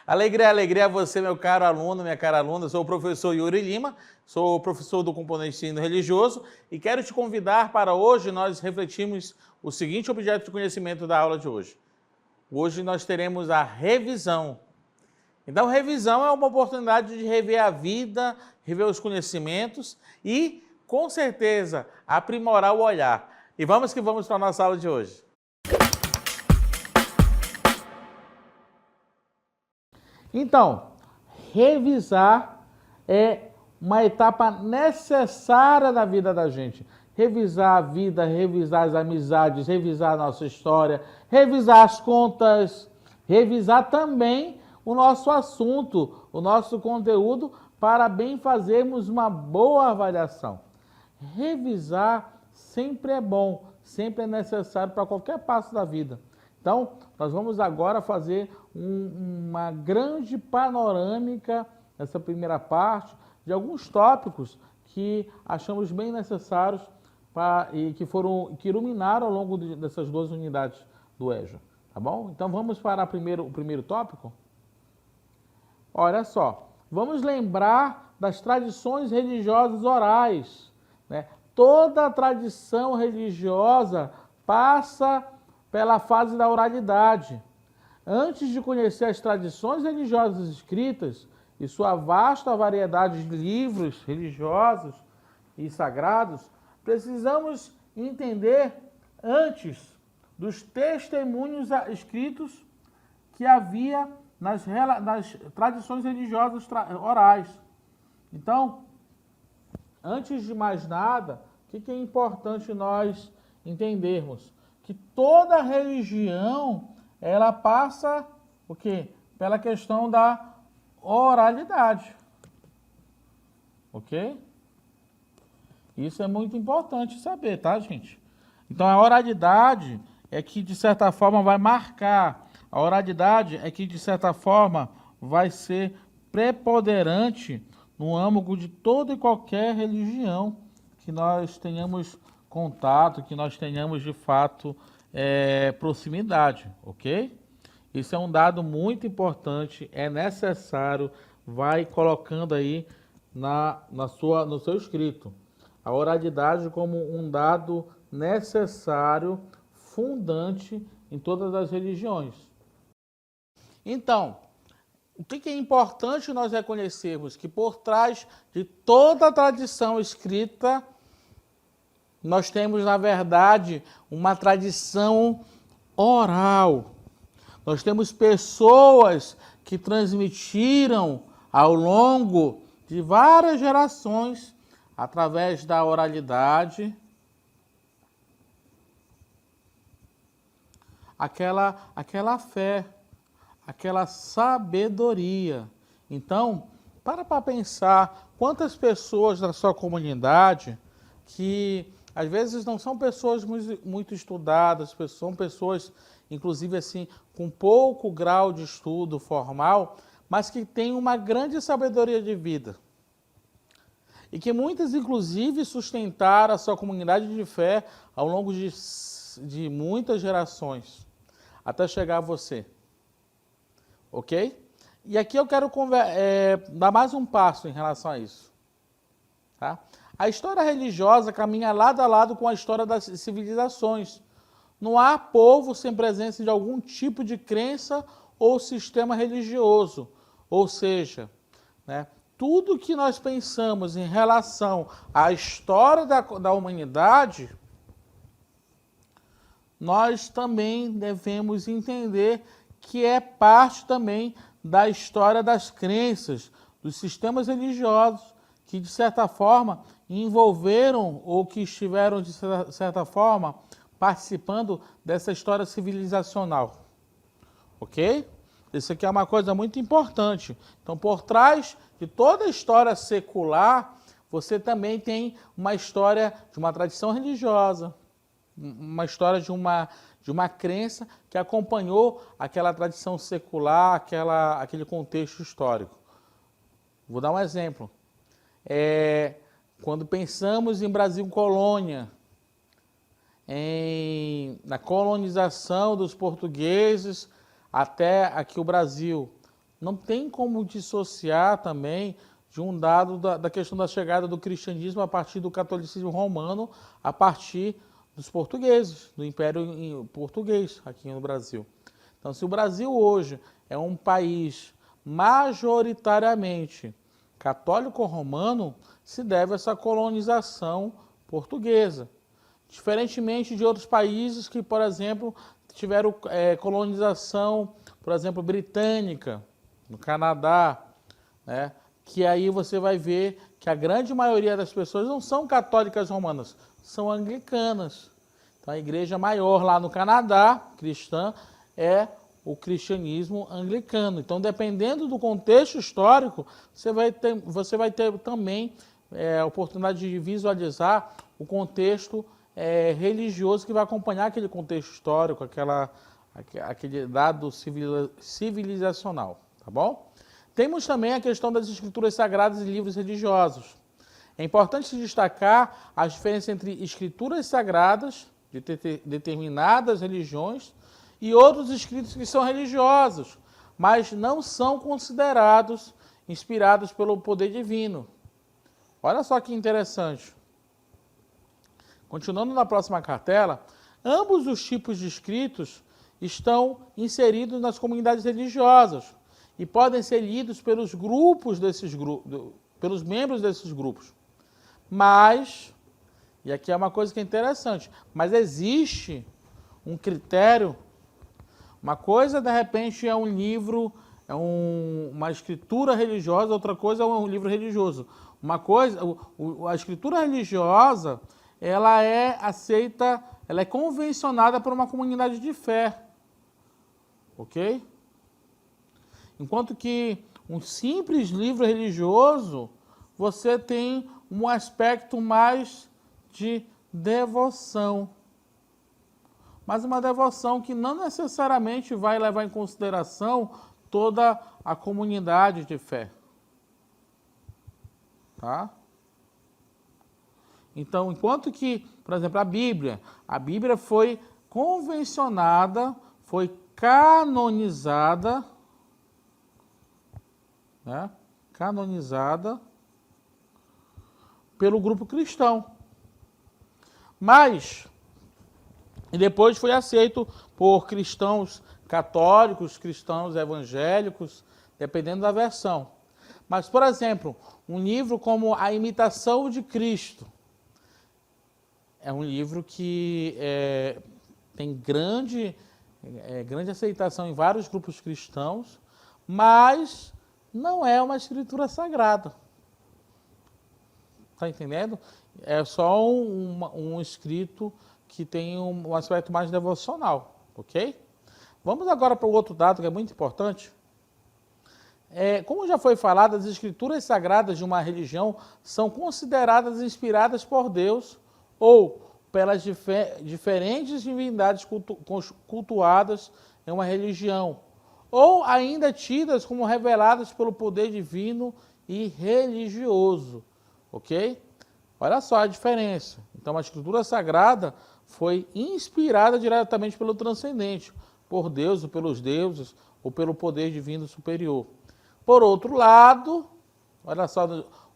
Alegria, alegria a você, meu caro aluno, minha cara aluna. Eu sou o professor Yuri Lima, sou professor do componente de ensino religioso e quero te convidar para hoje nós refletirmos o seguinte objeto de conhecimento da aula de hoje. Hoje nós teremos a revisão. Então, revisão é uma oportunidade de rever a vida, rever os conhecimentos e, com certeza, aprimorar o olhar. E vamos que vamos para a nossa aula de hoje. Então, revisar é uma etapa necessária na vida da gente. Revisar a vida, revisar as amizades, revisar a nossa história, revisar as contas, revisar também o nosso assunto, o nosso conteúdo, para bem fazermos uma boa avaliação. Revisar sempre é bom, sempre é necessário para qualquer passo da vida. Então, nós vamos agora fazer uma grande panorâmica, nessa primeira parte, de alguns tópicos que achamos bem necessários e que iluminaram ao longo dessas duas unidades do EJA. Tá bom? Então, vamos para o primeiro tópico? Olha só, vamos lembrar das tradições religiosas orais, né? Toda tradição religiosa passa pela fase da oralidade. Antes de conhecer as tradições religiosas escritas e sua vasta variedade de livros religiosos e sagrados, precisamos entender antes dos testemunhos escritos que havia nas tradições religiosas orais. Então, antes de mais nada, o que é importante nós entendermos? Que toda religião, ela passa o quê? Pela questão da oralidade. Ok? Isso é muito importante saber, tá, gente? Então, a oralidade é que, de certa forma, vai marcar. A oralidade é que, de certa forma, vai ser preponderante no âmago de toda e qualquer religião que nós tenhamos contato, que nós tenhamos de fato proximidade, ok? Isso é um dado muito importante, é necessário, vai colocando aí no seu escrito. A oralidade como um dado necessário, fundante em todas as religiões. Então, o que é importante nós reconhecermos? Que por trás de toda a tradição escrita, nós temos, na verdade, uma tradição oral. Nós temos pessoas que transmitiram ao longo de várias gerações, através da oralidade, aquela fé, aquela sabedoria. Então, para pensar quantas pessoas da sua comunidade que às vezes não são pessoas muito estudadas, são pessoas, inclusive assim, com pouco grau de estudo formal, mas que têm uma grande sabedoria de vida. E que muitas, inclusive, sustentaram a sua comunidade de fé ao longo de muitas gerações, até chegar a você. Ok? E aqui eu quero dar mais um passo em relação a isso. Tá? A história religiosa caminha lado a lado com a história das civilizações. Não há povo sem presença de algum tipo de crença ou sistema religioso. Ou seja, né, tudo que nós pensamos em relação à história da humanidade, nós também devemos entender que é parte também da história das crenças, dos sistemas religiosos, que de certa forma envolveram ou que estiveram de certa forma participando dessa história civilizacional. Ok? Isso aqui é uma coisa muito importante. Então, por trás de toda a história secular, você também tem uma história de uma tradição religiosa, uma história de uma crença que acompanhou aquela tradição secular, aquele contexto histórico. Vou dar um exemplo. Quando pensamos em Brasil colônia, na colonização dos portugueses até aqui o Brasil, não tem como dissociar também de um dado da questão da chegada do cristianismo a partir do catolicismo romano, a partir dos portugueses, do Império Português aqui no Brasil. Então, se o Brasil hoje é um país majoritariamente católico-romano, se deve a essa colonização portuguesa. Diferentemente de outros países que, por exemplo, tiveram colonização, por exemplo, britânica, no Canadá, né? Que aí você vai ver que a grande maioria das pessoas não são católicas romanas, são anglicanas. Então, a igreja maior lá no Canadá, cristã, é o cristianismo anglicano. Então, dependendo do contexto histórico, você vai ter também a oportunidade de visualizar o contexto religioso que vai acompanhar aquele contexto histórico, aquele dado civilizacional, tá bom? Temos também a questão das escrituras sagradas e livros religiosos. É importante destacar as diferenças entre escrituras sagradas de determinadas religiões e outros escritos que são religiosos, mas não são considerados inspirados pelo poder divino. Olha só que interessante. Continuando na próxima cartela, ambos os tipos de escritos estão inseridos nas comunidades religiosas e podem ser lidos pelos pelos membros desses grupos. Mas, e aqui é uma coisa que é interessante, mas existe um critério. Uma coisa, de repente, é um livro, uma escritura religiosa, outra coisa é um livro religioso. Uma coisa, a escritura religiosa, ela é aceita, ela é convencionada por uma comunidade de fé. Ok? Enquanto que um simples livro religioso, você tem um aspecto mais de devoção. Mas uma devoção que não necessariamente vai levar em consideração toda a comunidade de fé. Tá? Então, enquanto que, por exemplo, a Bíblia foi convencionada, foi canonizada, né? Canonizada pelo grupo cristão. Mas, e depois foi aceito por cristãos católicos, cristãos evangélicos, dependendo da versão. Mas, por exemplo, um livro como A Imitação de Cristo, é um livro que tem grande aceitação em vários grupos cristãos, mas não é uma escritura sagrada. Está entendendo? É só um escrito que tem um aspecto mais devocional, ok? Vamos agora para o outro dado que é muito importante. Como já foi falado, as escrituras sagradas de uma religião são consideradas inspiradas por Deus ou pelas diferentes divindades cultuadas em uma religião, ou ainda tidas como reveladas pelo poder divino e religioso, ok? Olha só a diferença. Então, a escritura sagrada foi inspirada diretamente pelo transcendente, por Deus ou pelos deuses, ou pelo poder divino superior. Por outro lado, olha só,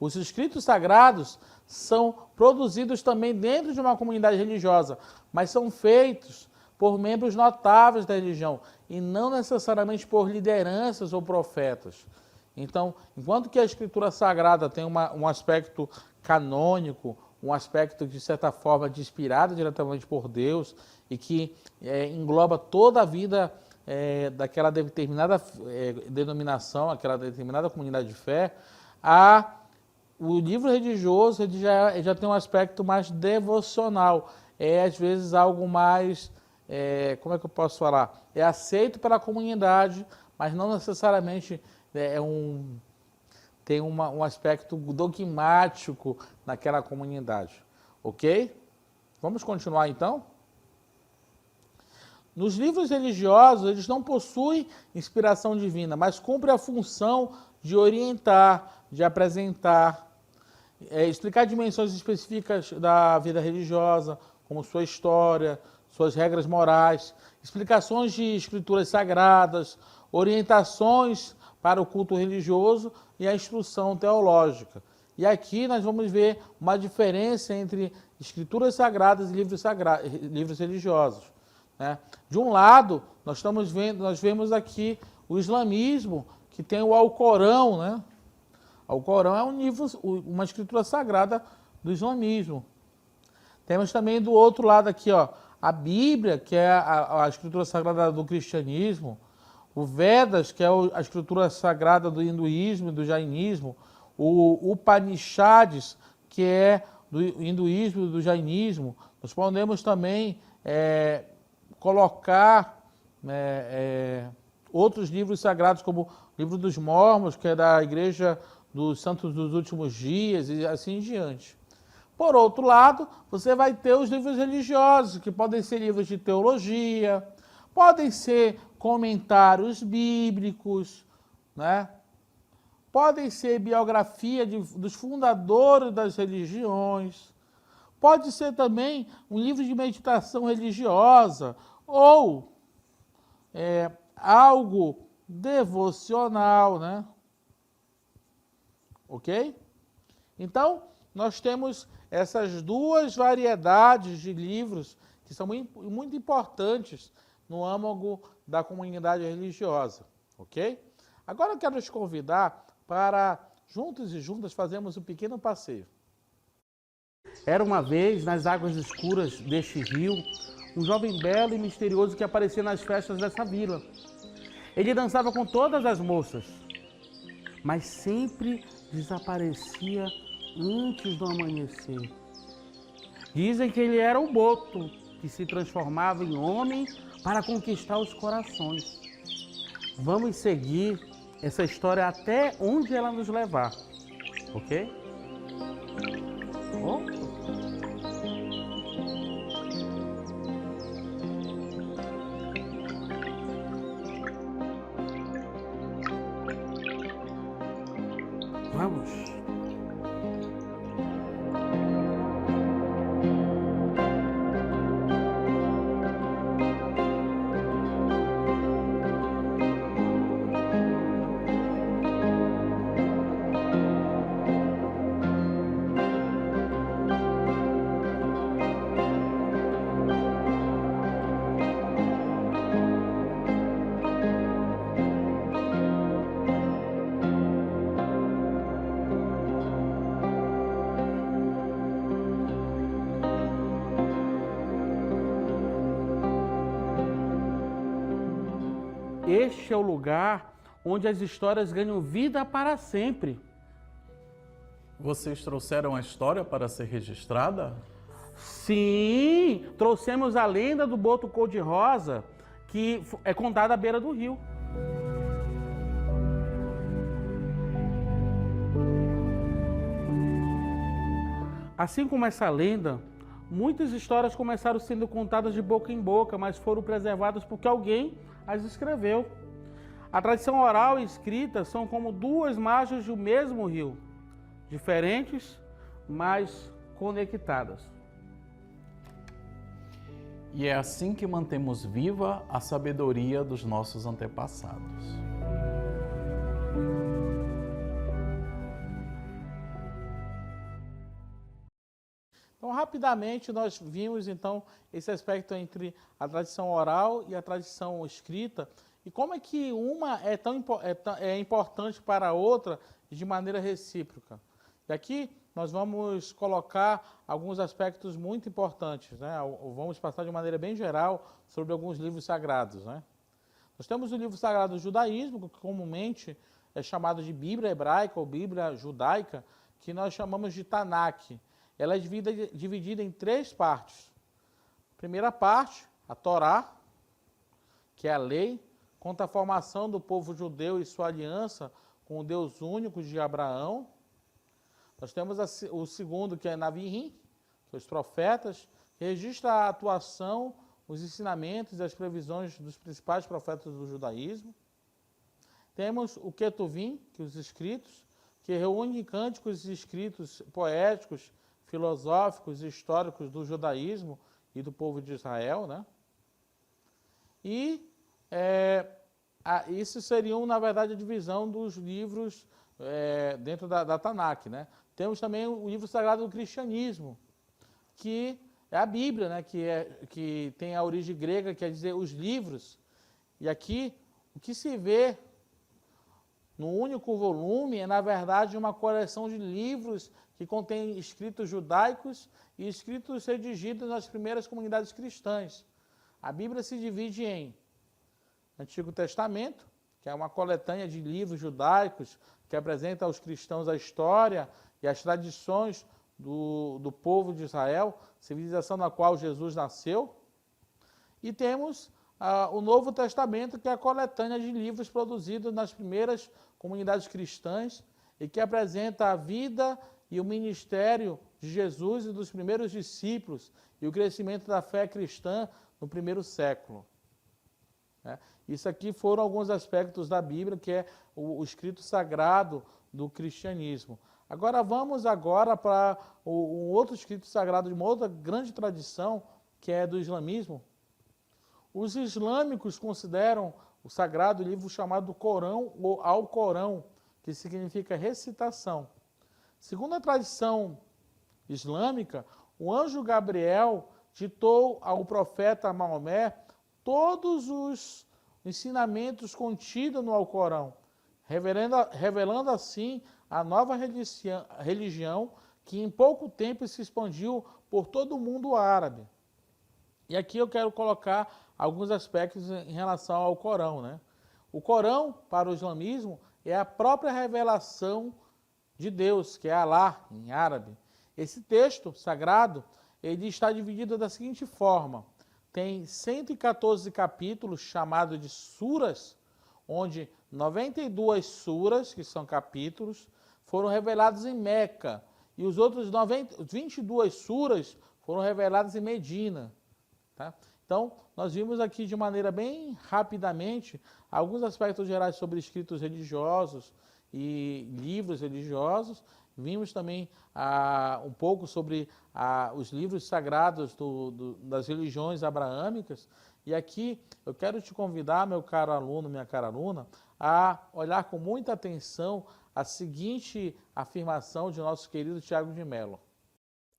os escritos sagrados são produzidos também dentro de uma comunidade religiosa, mas são feitos por membros notáveis da religião e não necessariamente por lideranças ou profetas. Então, enquanto que a escritura sagrada tem um aspecto canônico, um aspecto de certa forma de inspirado diretamente por Deus e que engloba toda a vida daquela determinada denominação, aquela determinada comunidade de fé, o livro religioso ele já tem um aspecto mais devocional, às vezes algo mais, como é que eu posso falar? É aceito pela comunidade, mas não necessariamente tem um aspecto dogmático naquela comunidade, ok? Vamos continuar então? Nos livros religiosos, eles não possuem inspiração divina, mas cumprem a função de orientar, de apresentar, explicar dimensões específicas da vida religiosa, como sua história, suas regras morais, explicações de escrituras sagradas, orientações para o culto religioso e a instrução teológica. E aqui nós vamos ver uma diferença entre escrituras sagradas e livros religiosos, né? De um lado, nós vemos aqui o islamismo, que tem o Alcorão, né? O Alcorão é uma escritura sagrada do islamismo. Temos também do outro lado aqui, ó, a Bíblia, que é a escritura sagrada do cristianismo, o Vedas, que é a escritura sagrada do hinduísmo e do jainismo, o Upanishads, que é do hinduísmo e do jainismo. Nós podemos também colocar outros livros sagrados, como o livro dos Mormons, que é da Igreja dos Santos dos Últimos Dias, e assim em diante. Por outro lado, você vai ter os livros religiosos, que podem ser livros de teologia, podem ser comentários bíblicos, né? Podem ser biografia dos fundadores das religiões, pode ser também um livro de meditação religiosa ou algo devocional, né? Ok? Então, nós temos essas duas variedades de livros que são muito importantes no âmago da comunidade religiosa, ok? Agora eu quero te convidar para, juntos e juntas, fazermos um pequeno passeio. Era uma vez, nas águas escuras deste rio, um jovem belo e misterioso que aparecia nas festas dessa vila. Ele dançava com todas as moças, mas sempre desaparecia antes do amanhecer. Dizem que ele era o boto que se transformava em homem para conquistar os corações. Vamos seguir essa história até onde ela nos levar, ok? Oh. Vamos. Este é o lugar onde as histórias ganham vida para sempre. Vocês trouxeram a história para ser registrada? Sim, trouxemos a lenda do boto cor-de-rosa, que é contada à beira do rio. Assim como essa lenda, muitas histórias começaram sendo contadas de boca em boca, mas foram preservadas porque alguém as escreveu. A tradição oral e escrita são como duas margens do mesmo rio, diferentes, mas conectadas. E é assim que mantemos viva a sabedoria dos nossos antepassados. Então, rapidamente, nós vimos, então, esse aspecto entre a tradição oral e a tradição escrita, e como é que uma é importante para a outra de maneira recíproca. E aqui nós vamos colocar alguns aspectos muito importantes, né? Vamos passar de maneira bem geral sobre alguns livros sagrados, né? Nós temos o livro sagrado do judaísmo, que comumente é chamado de Bíblia hebraica ou Bíblia judaica, que nós chamamos de Tanakh. Ela é dividida em três partes. Primeira parte, a Torá, que é a lei, conta a formação do povo judeu e sua aliança com o Deus único de Abraão. Nós temos o segundo, que é Navihim, que os profetas, que registra a atuação, os ensinamentos e as previsões dos principais profetas do judaísmo. Temos o Ketuvim, que os escritos, que reúne cânticos e escritos poéticos, filosóficos e históricos do judaísmo e do povo de Israel, né? E Isso seria, na verdade, a divisão dos livros dentro da Tanakh, né? Temos também o livro sagrado do cristianismo, que é a Bíblia, né? Que tem a origem grega, quer dizer, os livros. E aqui, o que se vê no único volume é, na verdade, uma coleção de livros que contém escritos judaicos e escritos redigidos nas primeiras comunidades cristãs. A Bíblia se divide em Antigo Testamento, que é uma coletânea de livros judaicos que apresenta aos cristãos a história e as tradições do povo de Israel, civilização na qual Jesus nasceu. E temos o Novo Testamento, que é a coletânea de livros produzidos nas primeiras comunidades cristãs e que apresenta a vida e o ministério de Jesus e dos primeiros discípulos e o crescimento da fé cristã no primeiro século. Isso aqui foram alguns aspectos da Bíblia, que é o escrito sagrado do cristianismo. Agora vamos para um outro escrito sagrado de uma outra grande tradição, que é do islamismo. Os islâmicos consideram o sagrado livro chamado Corão ou Alcorão, que significa recitação. Segundo a tradição islâmica, o anjo Gabriel ditou ao profeta Maomé todos os ensinamentos contidos no Alcorão, revelando assim a nova religião que em pouco tempo se expandiu por todo o mundo árabe. E aqui eu quero colocar alguns aspectos em relação ao Corão, né? O Corão, para o islamismo, é a própria revelação de Deus, que é Alá, em árabe. Esse texto sagrado, ele está dividido da seguinte forma: tem 114 capítulos, chamados de suras, onde 92 suras, que são capítulos, foram revelados em Meca, e os outros 22 suras foram reveladas em Medina. Tá? Então, nós vimos aqui de maneira bem rapidamente alguns aspectos gerais sobre escritos religiosos e livros religiosos. Vimos também um pouco sobre os livros sagrados das religiões abraâmicas. E aqui eu quero te convidar, meu caro aluno, minha cara aluna, a olhar com muita atenção a seguinte afirmação de nosso querido Tiago de Mello.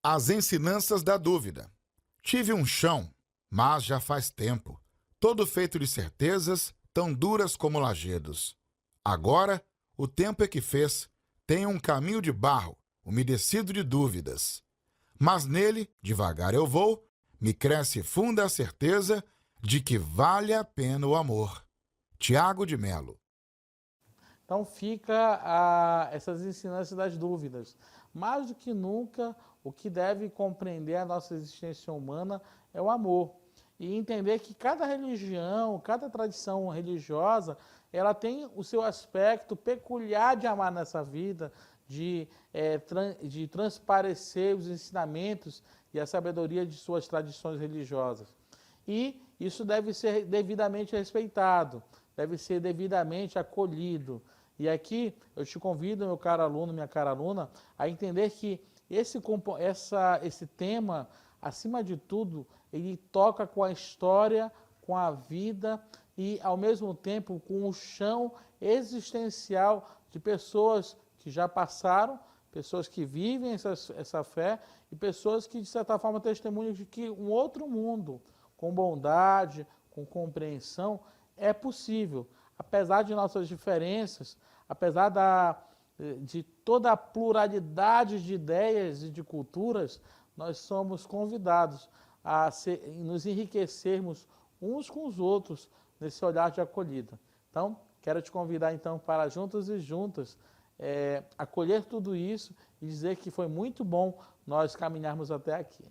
As ensinanças da dúvida. Tive um chão, mas já faz tempo, todo feito de certezas, tão duras como lajedos. Agora, o tempo é que fez, tem um caminho de barro, umedecido de dúvidas. Mas nele, devagar eu vou, me cresce funda a certeza de que vale a pena o amor. Tiago de Mello. Então fica essas ensinanças das dúvidas. Mais do que nunca, o que deve compreender a nossa existência humana é o amor. E entender que cada religião, cada tradição religiosa, ela tem o seu aspecto peculiar de amar nessa vida, de transparecer os ensinamentos e a sabedoria de suas tradições religiosas. E isso deve ser devidamente respeitado, deve ser devidamente acolhido. E aqui eu te convido, meu caro aluno, minha cara aluna, a entender que esse tema, acima de tudo, ele toca com a história, com a vida e, ao mesmo tempo, com o chão existencial de pessoas que já passaram, pessoas que vivem essa fé e pessoas que, de certa forma, testemunham de que um outro mundo, com bondade, com compreensão, é possível. Apesar de nossas diferenças, apesar de toda a pluralidade de ideias e de culturas, nós somos convidados a nos enriquecermos uns com os outros nesse olhar de acolhida. Então, quero te convidar então para juntos e juntas acolher tudo isso e dizer que foi muito bom nós caminharmos até aqui.